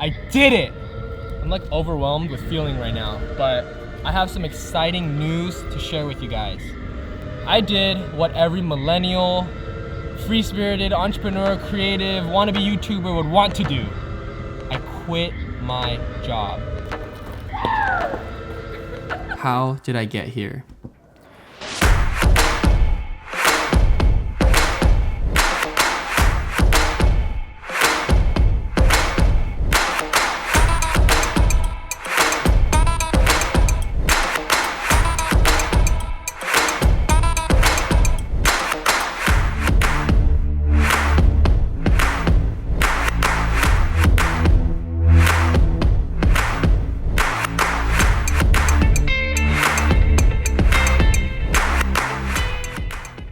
I did it! I'm like overwhelmed with feeling right now, but I have some exciting news to share with you guys. I did what every millennial, free-spirited, entrepreneur, creative, wannabe YouTuber would want to do. I quit my job. How did I get here?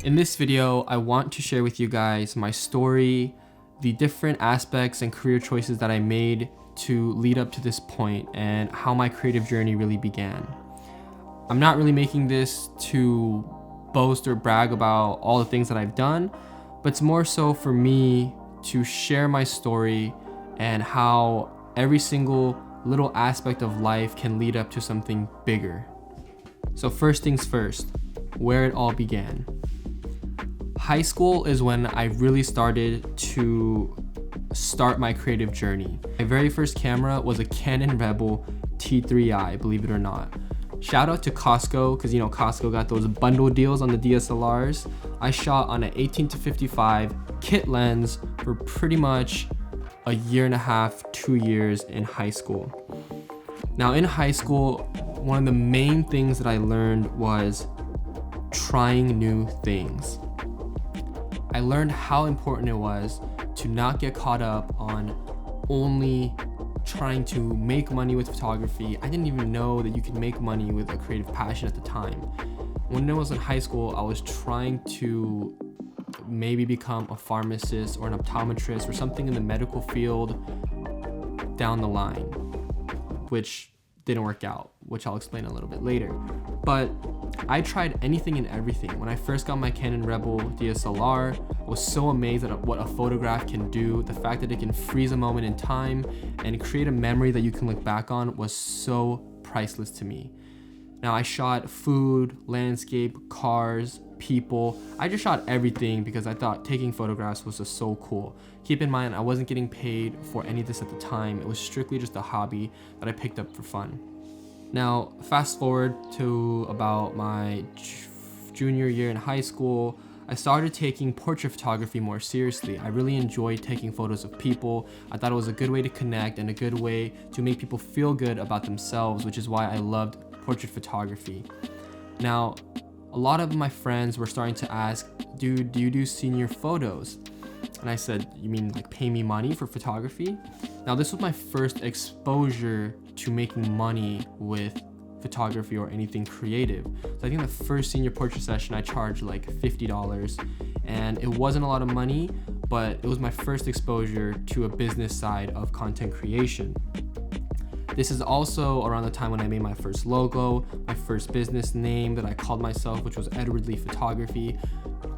In this video, I want to share with you guys my story, the different aspects and career choices that I made to lead up to this point, and how my creative journey really began. I'm not really making this to boast or brag about all the things that I've done, but it's more so for me to share my story and how every single little aspect of life can lead up to something bigger. So first things first, where it all began. High school is when I really started to start my creative journey. My very first camera was a Canon Rebel T3i, believe it or not. Shout out to Costco, because you know Costco got those bundle deals on the DSLRs. I shot on an 18-55 kit lens for pretty much a year and a half, 2 years in high school. Now in high school, one of the main things that I learned was trying new things. I learned how important it was to not get caught up on only trying to make money with photography. I didn't even know that you could make money with a creative passion at the time. When I was in high school, I was trying to maybe become a pharmacist or an optometrist or something in the medical field down the line, which didn't work out, which I'll explain a little bit later. But I tried anything and everything. When I first got my Canon Rebel DSLR, I was so amazed at what a photograph can do. The fact that it can freeze a moment in time and create a memory that you can look back on was so priceless to me. Now I shot food, landscape, cars, people. I just shot everything because I thought taking photographs was just so cool. Keep in mind, I wasn't getting paid for any of this at the time. It was strictly just a hobby that I picked up for fun. Now, fast forward to about my junior year in high school, I started taking portrait photography more seriously. I really enjoyed taking photos of people. I thought it was a good way to connect and a good way to make people feel good about themselves, which is why I loved portrait photography. Now, a lot of my friends were starting to ask, dude, do you do senior photos? And I said, you mean like pay me money for photography? Now, this was my first exposure to making money with photography or anything creative. So I think the first senior portrait session I charged like $50, and it wasn't a lot of money, but it was my first exposure to a business side of content creation. This is also around the time when I made my first logo, my first business name that I called myself, which was Edward Lee Photography.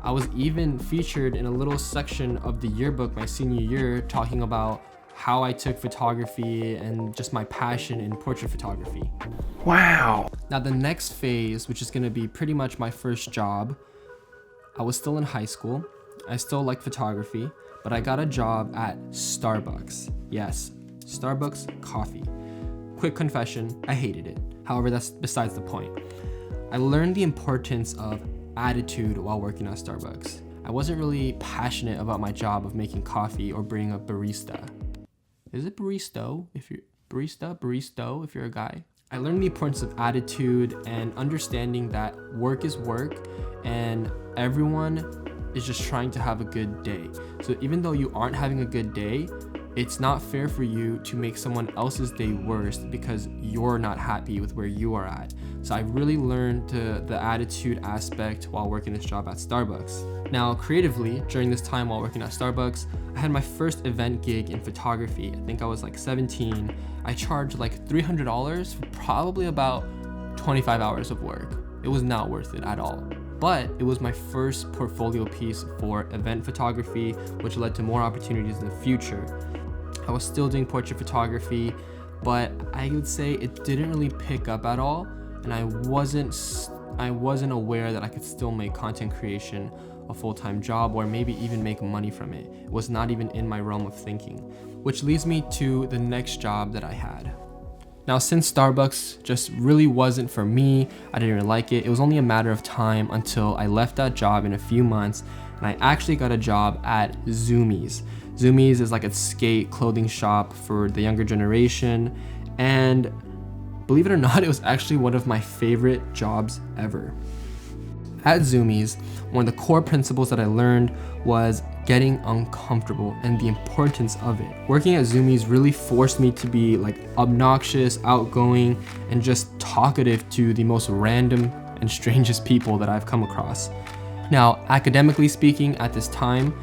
I was even featured in a little section of the yearbook my senior year talking about how I took photography and just my passion in portrait photography. Wow. Now the next phase, which is gonna be pretty much my first job, I was still in high school. I still like photography, but I got a job at Starbucks. Yes, Starbucks coffee. Quick confession, I hated it. However, that's besides the point. I learned the importance of attitude while working at Starbucks. I wasn't really passionate about my job of making coffee or being a barista. Is it baristo if you're baristo if you're a guy? I learned the importance of attitude and understanding that work is work and everyone is just trying to have a good day. So even though you aren't having a good day, it's not fair for you to make someone else's day worse because you're not happy with where you are at. So I really learned the attitude aspect while working this job at Starbucks. Now, creatively, during this time while working at Starbucks, I had my first event gig in photography. I think I was like 17. I charged like $300 for probably about 25 hours of work. It was not worth it at all. But it was my first portfolio piece for event photography, which led to more opportunities in the future. I was still doing portrait photography, but I would say it didn't really pick up at all, and I wasn't aware that I could still make content creation a full-time job or maybe even make money from it. It was not even in my realm of thinking, which leads me to the next job that I had. Now, since Starbucks just really wasn't for me, I didn't really like it, it was only a matter of time until I left that job in a few months and I actually got a job at Zumiez. Zumiez is like a skate clothing shop for the younger generation, and believe it or not, it was actually one of my favorite jobs ever. At Zumiez, one of the core principles that I learned was getting uncomfortable and the importance of it. Working at Zumiez really forced me to be like obnoxious, outgoing, and just talkative to the most random and strangest people that I've come across. Now, academically speaking, at this time,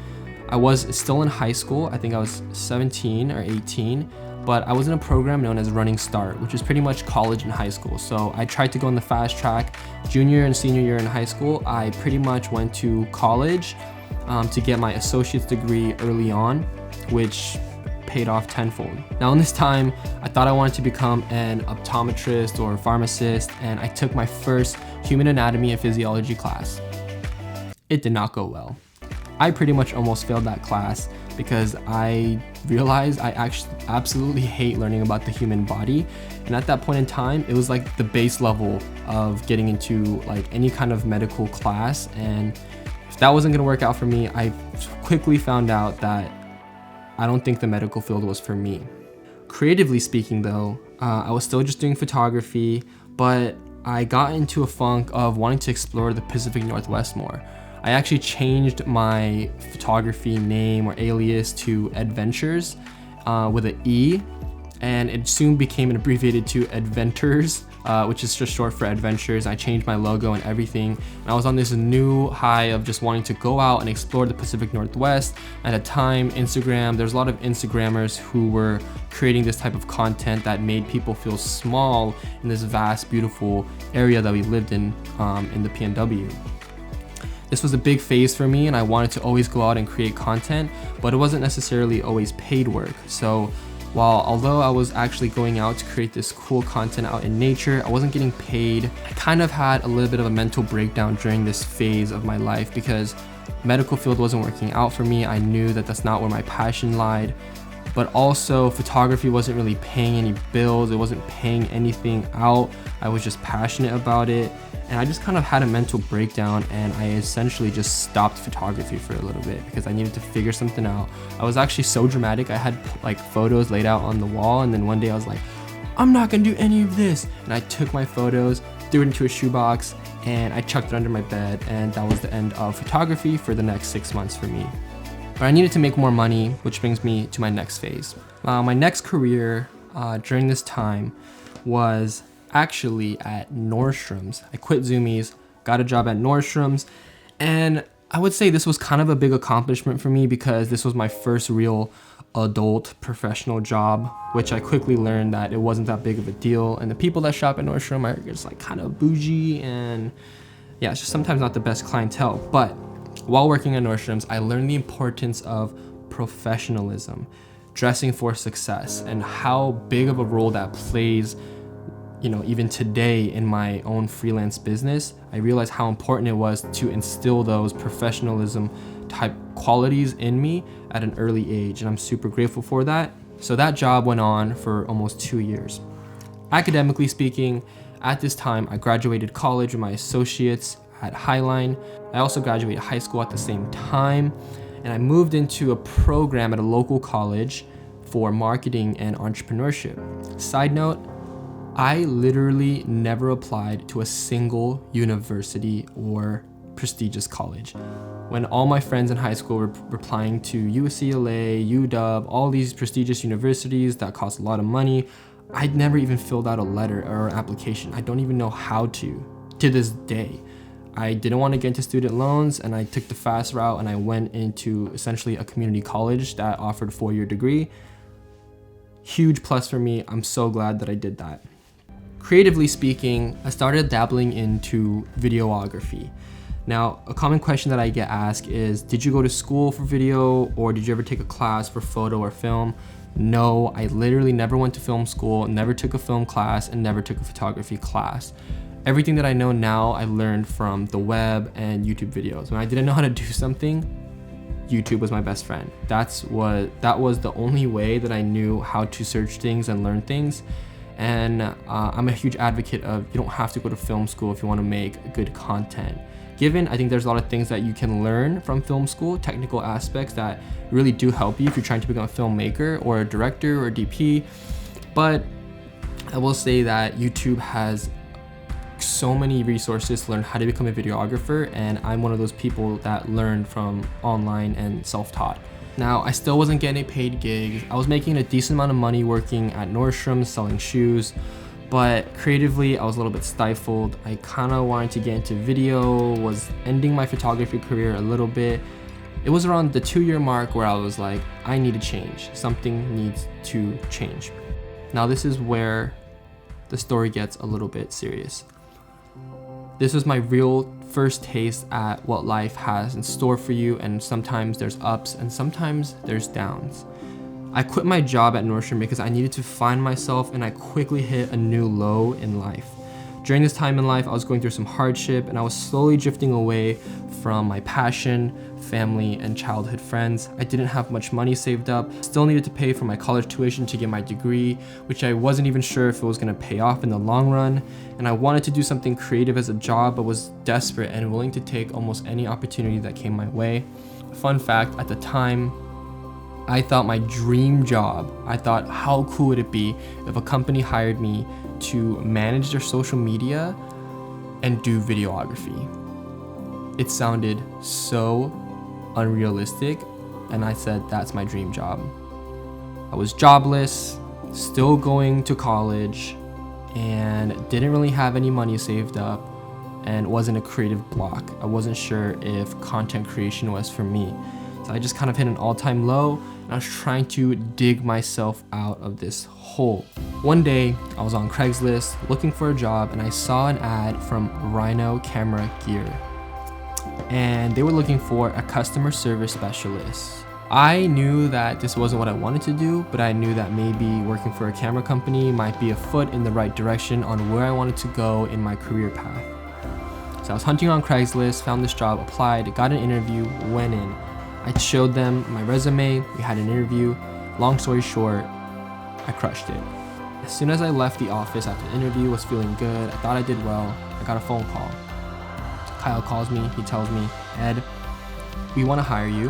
I was still in high school. I think I was 17 or 18, but I was in a program known as Running Start, which is pretty much college and high school. So I tried to go on the fast track. Junior and senior year in high school, I pretty much went to college to get my associate's degree early on, which paid off tenfold. Now in this time, I thought I wanted to become an optometrist or a pharmacist, and I took my first human anatomy and physiology class. It did not go well. I pretty much almost failed that class because I realized I actually absolutely hate learning about the human body. And at that point in time, it was like the base level of getting into like any kind of medical class. And if that wasn't gonna work out for me, I quickly found out that I don't think the medical field was for me. Creatively speaking though, I was still just doing photography, but I got into a funk of wanting to explore the Pacific Northwest more. I actually changed my photography name or alias to Adventures with an E, and it soon became abbreviated to Adventures, which is just short for Adventures. I changed my logo and everything, and I was on this new high of just wanting to go out and explore the Pacific Northwest. At a time, Instagram, there's a lot of Instagrammers who were creating this type of content that made people feel small in this vast, beautiful area that we lived in the PNW. This was a big phase for me, and I wanted to always go out and create content, but it wasn't necessarily always paid work. So although I was actually going out to create this cool content out in nature, I wasn't getting paid. I kind of had a little bit of a mental breakdown during this phase of my life because medical field wasn't working out for me. I knew that that's not where my passion lied, but also photography wasn't really paying any bills. It wasn't paying anything out. I was just passionate about it. And I just kind of had a mental breakdown, and I essentially just stopped photography for a little bit because I needed to figure something out. I was actually so dramatic. I had like photos laid out on the wall, and then one day I was like, I'm not gonna do any of this. And I took my photos, threw it into a shoebox, and I chucked it under my bed, and that was the end of photography for the next 6 months for me. But I needed to make more money, which brings me to my next phase. My next career during this time was actually at Nordstrom's. I quit Zumiez, got a job at Nordstrom's, and I would say this was kind of a big accomplishment for me because this was my first real adult professional job, which I quickly learned that it wasn't that big of a deal, and the people that shop at Nordstrom are just like kind of bougie, and yeah, it's just sometimes not the best clientele. But while working at Nordstrom's, I learned the importance of professionalism, dressing for success, and how big of a role that plays. You know, even today in my own freelance business, I realized how important it was to instill those professionalism type qualities in me at an early age, and I'm super grateful for that. So that job went on for almost 2 years. Academically speaking, at this time, I graduated college with my associates at Highline. I also graduated high school at the same time, and I moved into a program at a local college for marketing and entrepreneurship. Side note, I literally never applied to a single university or prestigious college. When all my friends in high school were applying to UCLA, UW, all these prestigious universities that cost a lot of money, I'd never even filled out a letter or an application. I don't even know how to this day. I didn't want to get into student loans, and I took the fast route, and I went into essentially a community college that offered a 4-year degree. Huge plus for me. I'm so glad that I did that. Creatively speaking, I started dabbling into videography. Now, a common question that I get asked is, did you go to school for video, or did you ever take a class for photo or film? No, I literally never went to film school, never took a film class, and never took a photography class. Everything that I know now, I learned from the web and YouTube videos. When I didn't know how to do something, YouTube was my best friend. That was the only way that I knew how to search things and learn things. And I'm a huge advocate of you don't have to go to film school if you want to make good content. I think there's a lot of things that you can learn from film school, technical aspects that really do help you if you're trying to become a filmmaker or a director or a DP. But I will say that YouTube has so many resources to learn how to become a videographer, and I'm one of those people that learned from online and self-taught. Now, I still wasn't getting a paid gig. I was making a decent amount of money working at Nordstrom selling shoes, but creatively I was a little bit stifled. I kind of wanted to get into video, was ending my photography career a little bit. It was around the 2-year mark where I was like, I need to change. Something needs to change. Now this is where the story gets a little bit serious. This was my real first taste at what life has in store for you, and sometimes there's ups and sometimes there's downs. I quit my job at Nordstrom because I needed to find myself, and I quickly hit a new low in life. During this time in life, I was going through some hardship, and I was slowly drifting away from my passion, family, and childhood friends. I didn't have much money saved up, still needed to pay for my college tuition to get my degree, which I wasn't even sure if it was gonna pay off in the long run. And I wanted to do something creative as a job, but was desperate and willing to take almost any opportunity that came my way. Fun fact, at the time, I thought my dream job, I thought how cool would it be if a company hired me to manage their social media and do videography. It sounded so unrealistic, and I said that's my dream job. I was jobless, still going to college, and didn't really have any money saved up, and was in a creative block. I wasn't sure if content creation was for me. So I just kind of hit an all-time low, and I was trying to dig myself out of this hole. One day, I was on Craigslist looking for a job, and I saw an ad from Rhino Camera Gear, and they were looking for a customer service specialist. I knew that this wasn't what I wanted to do, but I knew that maybe working for a camera company might be a foot in the right direction on where I wanted to go in my career path. So I was hunting on Craigslist, found this job, applied, got an interview, went in. I showed them my resume, we had an interview. Long story short, I crushed it. As soon as I left the office after the interview, was feeling good, I thought I did well, I got a phone call. Kyle calls me, he tells me, Ed, we want to hire you.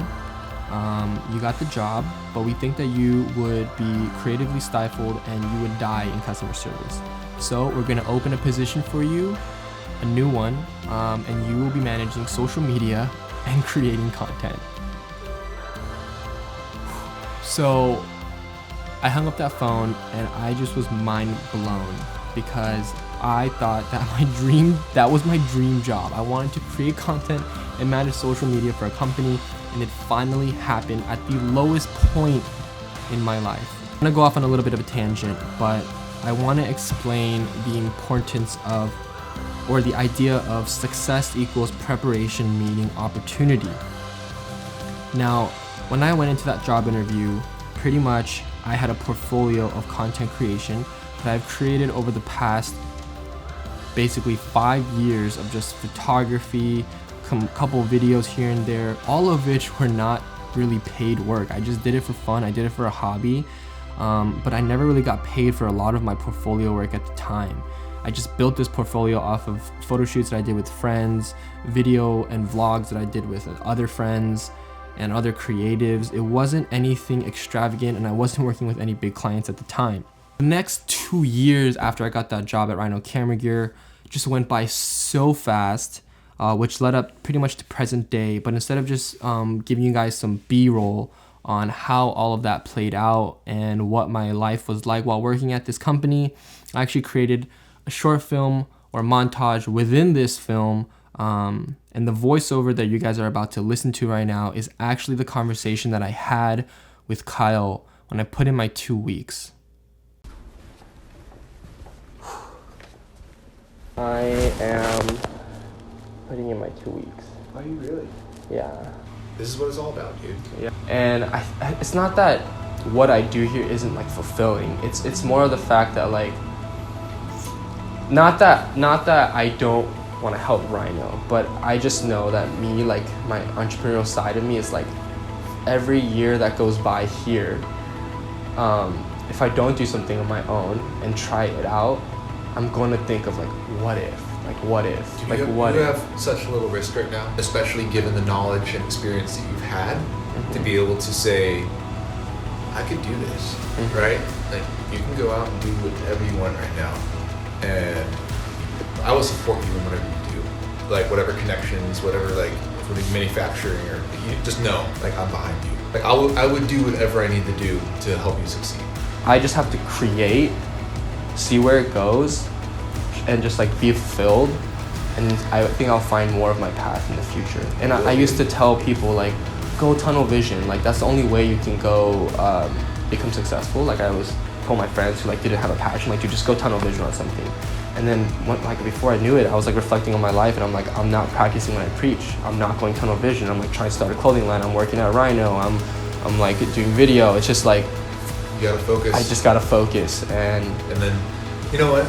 You got the job, but we think that you would be creatively stifled and you would die in customer service. So we're going to open a position for you, a new one, and you will be managing social media and creating content. So I hung up that phone and I just was mind blown because I thought that that was my dream job. I wanted to create content and manage social media for a company, and it finally happened at the lowest point in my life. I'm gonna go off on a little bit of a tangent, but I want to explain the importance of, or the idea of, success equals preparation meeting opportunity. Now, when I went into that job interview, pretty much I had a portfolio of content creation that I've created over the past basically 5 years of just photography, couple videos here and there, all of which were not really paid work. I just did it for fun, I did it for a hobby, but I never really got paid for a lot of my portfolio work at the time. I just built this portfolio off of photo shoots that I did with friends, video and vlogs that I did with other friends and other creatives. It wasn't anything extravagant, and I wasn't working with any big clients at the time. The next 2 years after I got that job at Rhino Camera Gear just went by so fast, which led up pretty much to present day. But instead of just giving you guys some B-roll on how all of that played out and what my life was like while working at this company, I actually created a short film or montage within this film, and the voiceover that you guys are about to listen to right now is actually the conversation that I had with Kyle when I put in my 2 weeks. I am putting in my 2 weeks. Are you really? Yeah. This is what it's all about, dude. Yeah. And it's not that what I do here isn't like fulfilling. It's more of the fact that like, not that I don't want to help Rhino, but I just know that me, like my entrepreneurial side of me is like, every year that goes by here, if I don't do something on my own and try it out, I'm going to think of like, what if? You have such little risk right now, especially given the knowledge and experience that you've had, to be able to say, I could do this, right? Like, you can go out and do whatever you want right now, and I will support you in whatever you do, like whatever connections, whatever, like for the manufacturing, or you just know, like, I'm behind you. Like, I would do whatever I need to do to help you succeed. I just have to create, see where it goes, and just like be fulfilled, and I think I'll find more of my path in the future. And I used to tell people like, go tunnel vision, like that's the only way you can go become successful. Like I always told my friends who like didn't have a passion, like, dude, just go tunnel vision on something. And then like before I knew it, I was like reflecting on my life, and I'm like, I'm not practicing what I preach. I'm not going tunnel vision. I'm like trying to start a clothing line. I'm working at Rhino. I'm like doing video. It's just like, you gotta focus. I just gotta focus. And then, you know what?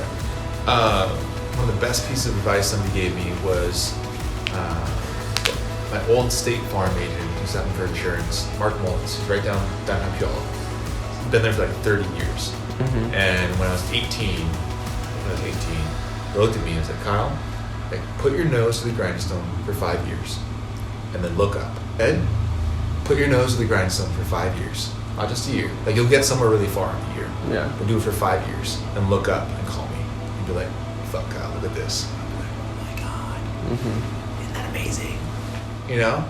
One of the best pieces of advice somebody gave me was my old State Farm agent who's having for insurance, Mark Mullins. He's right downtown Puyallup. He's been there for like 30 years. And when I was 18, he looked at me and said, Kyle, like, put your nose to the grindstone for 5 years, and then look up. Ed, put your nose to the grindstone for 5 years, not just a year. Like, you'll get somewhere really far in a year. Yeah. But do it for 5 years, and look up and call me. And be like, fuck, Kyle, look at this. And I'll be like, oh my God, isn't that amazing? You know?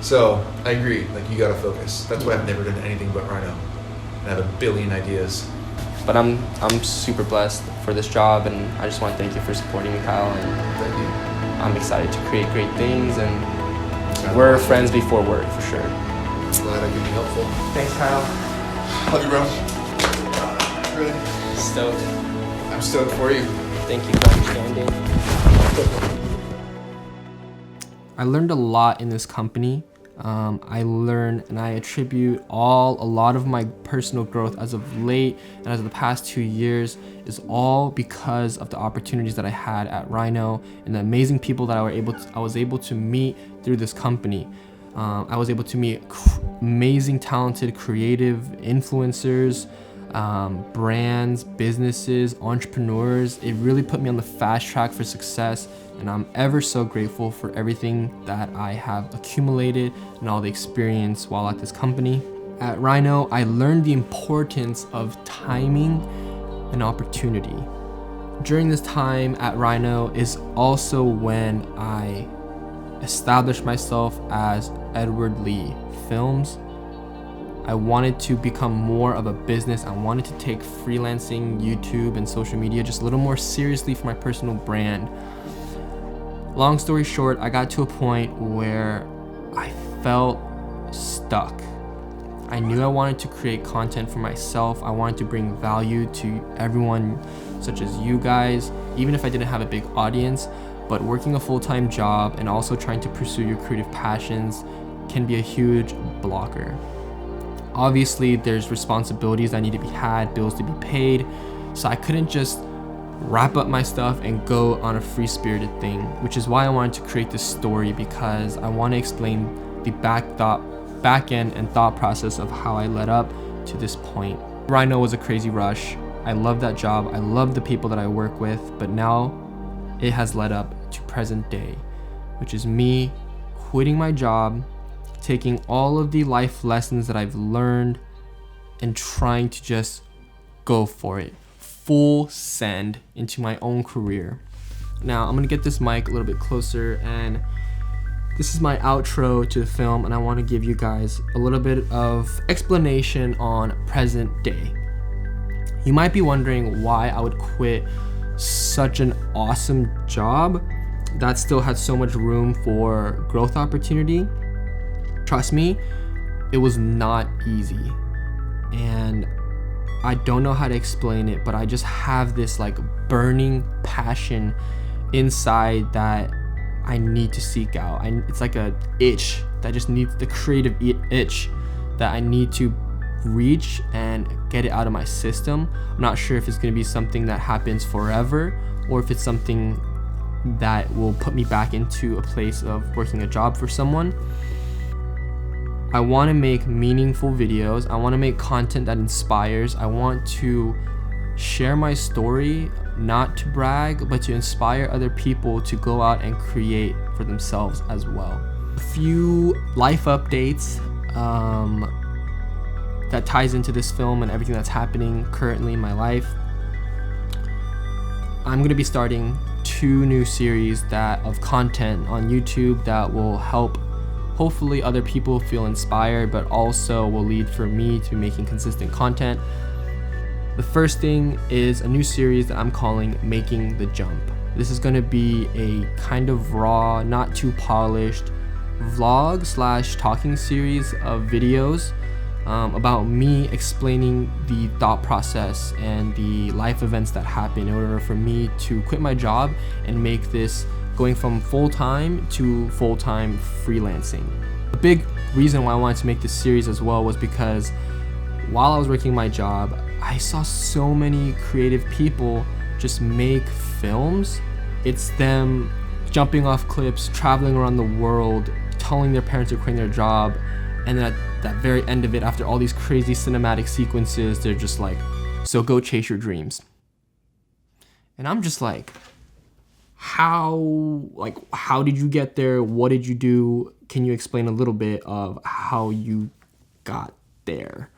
So I agree. Like, you gotta focus. That's why I've never done anything but Rhino. And I have a billion ideas. But I'm super blessed for this job, and I just want to thank you for supporting me, Kyle. And Thank you. I'm excited to create great things, and we're friends before work for sure. Glad I could be helpful. Thanks, Kyle. Love you, bro. Really? Stoked. I'm stoked for you. Thank you for understanding. I learned a lot in this company. I learned and I attribute a lot of my personal growth as of late and as of the past 2 years is all because of the opportunities that I had at Rhino and the amazing people that I was able to meet through this company. I was able to meet amazing, talented, creative influencers, brands, businesses, entrepreneurs. It really put me on the fast track for success, and I'm ever so grateful for everything that I have accumulated and all the experience while at this company. At Rhino, I learned the importance of timing and opportunity. During this time at Rhino is also when I established myself as Edward Lee Films. I wanted to become more of a business. I wanted to take freelancing, YouTube, and social media just a little more seriously for my personal brand. Long story short, I got to a point where I felt stuck. I knew I wanted to create content for myself. I wanted to bring value to everyone, such as you guys, even if I didn't have a big audience. But working a full-time job and also trying to pursue your creative passions can be a huge blocker. Obviously, there's responsibilities that need to be had, bills to be paid, so I couldn't just wrap up my stuff and go on a free-spirited thing, which is why I wanted to create this story, because I want to explain the back end and thought process of how I led up to this point. Rhino was a crazy rush. I love that job. I love the people that I work with, but now it has led up to present day, which is me quitting my job, taking all of the life lessons that I've learned and trying to just go for it. Full send into my own career. Now I'm gonna get this mic a little bit closer, and this is my outro to the film, and I want to give you guys a little bit of explanation on present day. You might be wondering why I would quit such an awesome job that still had so much room for growth opportunity. Trust me, it was not easy, and I don't know how to explain it, but I just have this like burning passion inside that I need to seek out. It's like a itch that just needs the creative itch that I need to reach and get it out of my system. I'm not sure if it's going to be something that happens forever or if it's something that will put me back into a place of working a job for someone. I want to make meaningful videos. I want to make content that inspires. I want to share my story, not to brag, but to inspire other people to go out and create for themselves as well. A few life updates that ties into this film and everything that's happening currently in my life. I'm going to be starting 2 new series of content on YouTube that will help hopefully other people feel inspired, but also will lead for me to making consistent content. The first thing is a new series that I'm calling Making the Jump. This is going to be a kind of raw, not too polished vlog / talking series of videos about me explaining the thought process and the life events that happen in order for me to quit my job and make this going from full-time to full-time freelancing. A big reason why I wanted to make this series as well was because while I was working my job, I saw so many creative people just make films. It's them jumping off cliffs, traveling around the world, telling their parents they're quitting their job, and then at that very end of it, after all these crazy cinematic sequences, they're just like, so go chase your dreams. And I'm just like, how did you get there? What did you do? Can you explain a little bit of how you got there?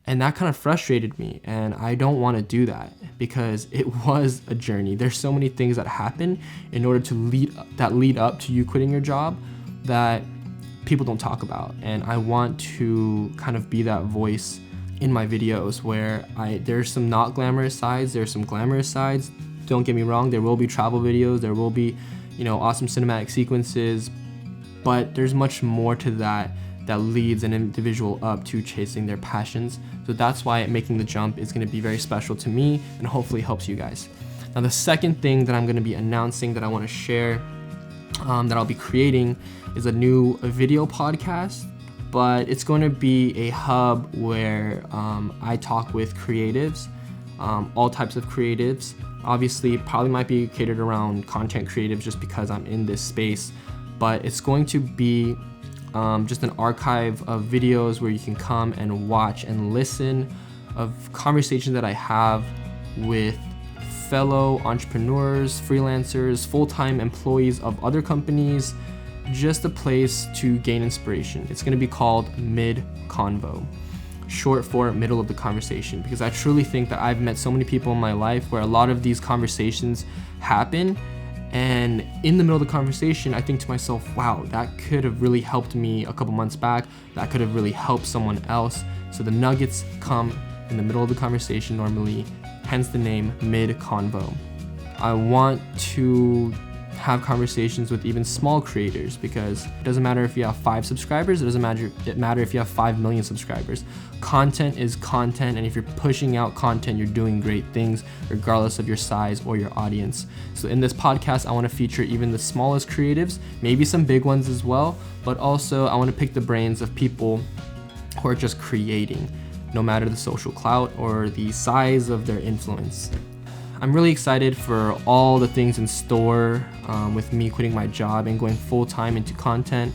And that kind of frustrated me, and I don't want to do that because it was a journey. There's so many things that happen in order to lead up to you quitting your job that people don't talk about, and I want to kind of be that voice in my videos where there's some not glamorous sides, there's some glamorous sides. Don't get me wrong, there will be travel videos, there will be, awesome cinematic sequences, but there's much more to that leads an individual up to chasing their passions. So that's why Making the Jump is going to be very special to me and hopefully helps you guys. Now, the second thing that I'm going to be announcing that I want to share that I'll be creating is a new video podcast, but it's going to be a hub where I talk with creatives, all types of creatives. Obviously, probably might be catered around content creatives just because I'm in this space, but it's going to be just an archive of videos where you can come and watch and listen of conversations that I have with fellow entrepreneurs, freelancers, full-time employees of other companies, just a place to gain inspiration. It's going to be called Mid-Convo, short for middle of the conversation, because I truly think that I've met so many people in my life where a lot of these conversations happen, and in the middle of the conversation, I think to myself, wow, that could have really helped me a couple months back. That could have really helped someone else. So the nuggets come in the middle of the conversation normally, hence the name Mid-Convo. I want to have conversations with even small creators because it doesn't matter if you have 5 subscribers, it doesn't matter if you have 5 million subscribers. Content is content, and if you're pushing out content, you're doing great things regardless of your size or your audience. So in this podcast, I want to feature even the smallest creatives, maybe some big ones as well, but also I want to pick the brains of people who are just creating, no matter the social clout or the size of their influence. I'm really excited for all the things in store with me quitting my job and going full-time into content.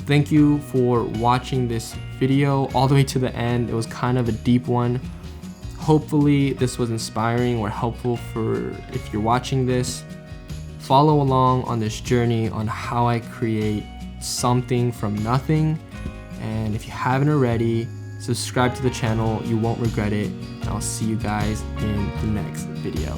Thank you for watching this video all the way to the end. It was kind of a deep one. Hopefully this was inspiring or helpful for if you're watching this. Follow along on this journey on how I create something from nothing. And if you haven't already, subscribe to the channel. You won't regret it. And I'll see you guys in the next video.